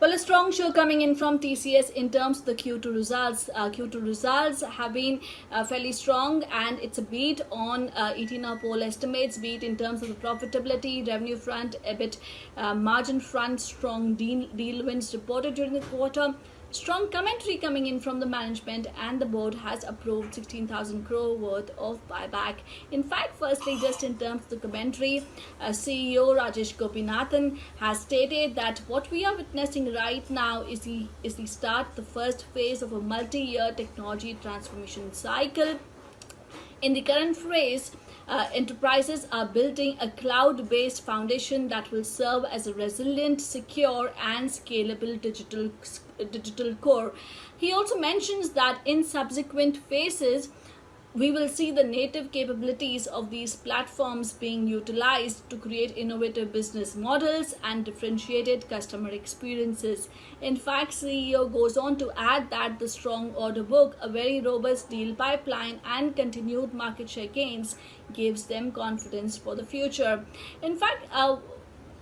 Well, a strong show coming in from TCS in terms of the Q2 results. Q2 results have been fairly strong, and it's a beat on ET poll estimates, beat in terms of the profitability, revenue front, EBIT margin front, strong deal wins reported during the quarter. Strong commentary coming in from the management, and the board has approved 16,000 crore worth of buyback. In fact, firstly, just in terms of the commentary, CEO Rajesh Gopinathan has stated that what we are witnessing right now is the start, the first phase of a multi-year technology transformation cycle. In the current phase, enterprises are building a cloud-based foundation that will serve as a resilient, secure, and scalable digital core. He also mentions that in subsequent phases, we will see the native capabilities of these platforms being utilized to create innovative business models and differentiated customer experiences. In fact, CEO goes on to add that the strong order book, a very robust deal pipeline, and continued market share gains gives them confidence for the future. In fact,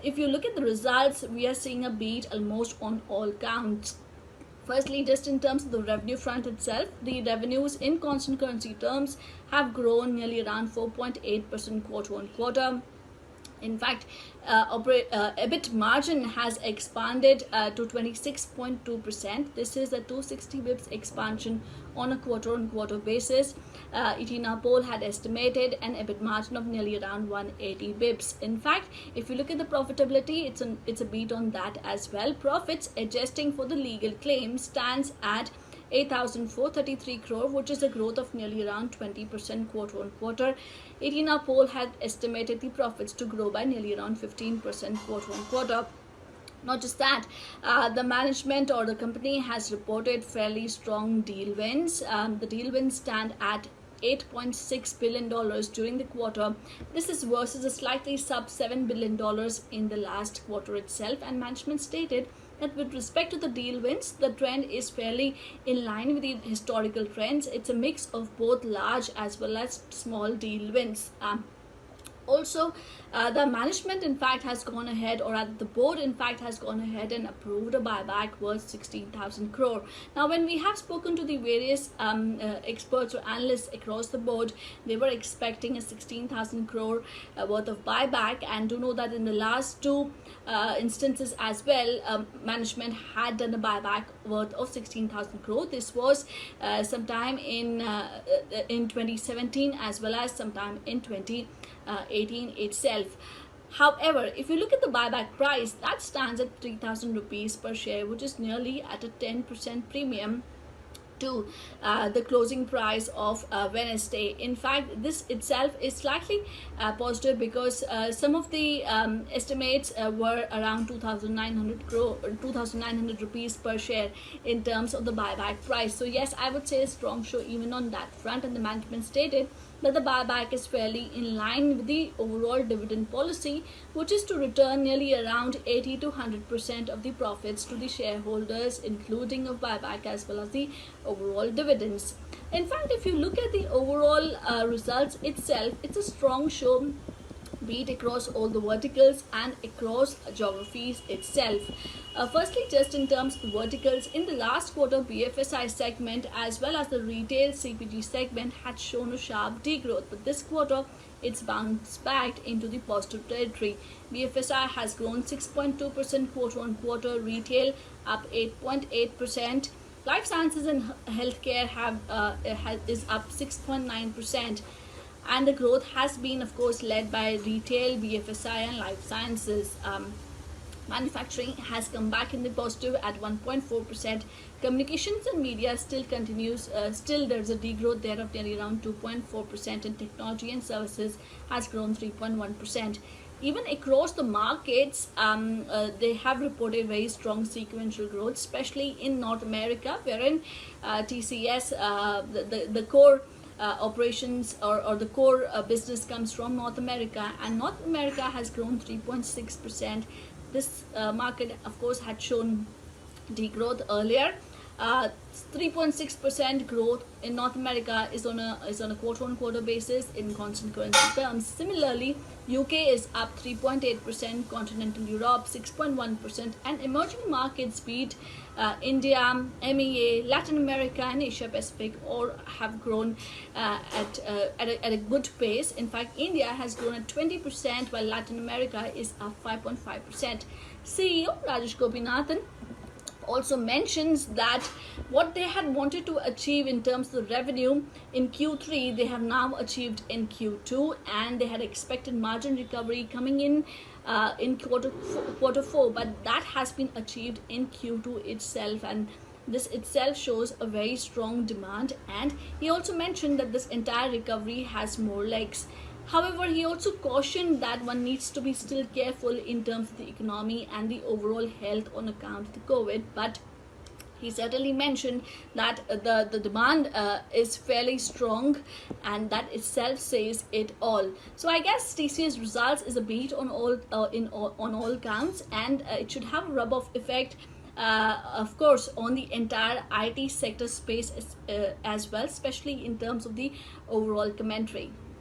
if you look at the results, we are seeing a beat almost on all counts. Firstly, just in terms of the revenue front itself, the revenues in constant currency terms have grown nearly around 4.8% quarter on quarter. In fact, EBIT margin has expanded to 26.2%. This is a 260 bips expansion on a quarter-on-quarter basis. Poll had estimated an EBIT margin of nearly around 180 bips. In fact, if you look at the profitability, it's a beat on that as well. Profits adjusting for the legal claims stands at 8,433 crore, which is a growth of nearly around 20% quarter on quarter. Poll had estimated the profits to grow by nearly around 15% quarter on quarter. Not just that, the management or the company has reported fairly strong deal wins. The deal wins stand at $8.6 billion during the quarter. This is versus a slightly sub $7 billion in the last quarter itself, and management stated that with respect to the deal wins, the trend is fairly in line with the historical trends. It's a mix of both large as well as small deal wins. Also, the management in fact has gone ahead, or the board in fact has gone ahead and approved a buyback worth 16,000 crore. Now, when we have spoken to the various experts or analysts across the board, they were expecting a 16,000 crore worth of buyback, and do know that in the last two instances as well, management had done a buyback worth of 16,000 crore. This was sometime in 2017 as well as sometime in 2018 itself. However, if you look at the buyback price, that stands at 3,000 rupees per share, which is nearly at a 10% premium to the closing price of Wednesday. In fact, this itself is slightly positive because some of the estimates were around 2,900 rupees per share in terms of the buyback price. So yes, I would say a strong show even on that front, and the management stated that the buyback is fairly in line with the overall dividend policy, which is to return nearly around 80 to 100% of the profits to the shareholders, including of buyback as well as the overall dividends. In fact, if you look at the overall results itself, it's a strong show, be it across all the verticals and across geographies itself. Firstly, just in terms of verticals, in the last quarter, BFSI segment as well as the retail CPG segment had shown a sharp degrowth, but this quarter it's bounced back into the positive territory. BFSI has grown 6.2% quarter on quarter, retail up 8.8%. Life sciences and healthcare is up 6.9%. And the growth has been, of course, led by retail, BFSI, and life sciences. Manufacturing has come back in the positive at 1.4%. Communications and media still continues. Still, there's a degrowth there of nearly around 2.4%. And technology and services has grown 3.1%. Even across the markets, they have reported very strong sequential growth, especially in North America, wherein TCS, the core operations or the core business comes from North America, and North America has grown 3.6%. This market, of course, had shown degrowth earlier. 3.6% growth in North America is on a quarter-on-quarter basis in constant currency terms. Similarly, UK is up 3.8%, continental Europe 6.1%, and emerging markets, be it India, MEA, Latin America, and Asia Pacific, all have grown at a good pace. In fact, India has grown at 20%, while Latin America is up 5.5%. CEO Rajesh Gopinathan also mentions that what they had wanted to achieve in terms of the revenue in Q3, they have now achieved in Q2, and they had expected margin recovery coming in quarter four, but that has been achieved in Q2 itself, and this itself shows a very strong demand. And he also mentioned that this entire recovery has more legs. However, he also cautioned that one needs to be still careful in terms of the economy and the overall health on account of the COVID, but he certainly mentioned that the demand is fairly strong, and that itself says it all. So I guess TCS results is a beat on all counts, and it should have a rub-off effect, of course, on the entire IT sector space as well, especially in terms of the overall commentary.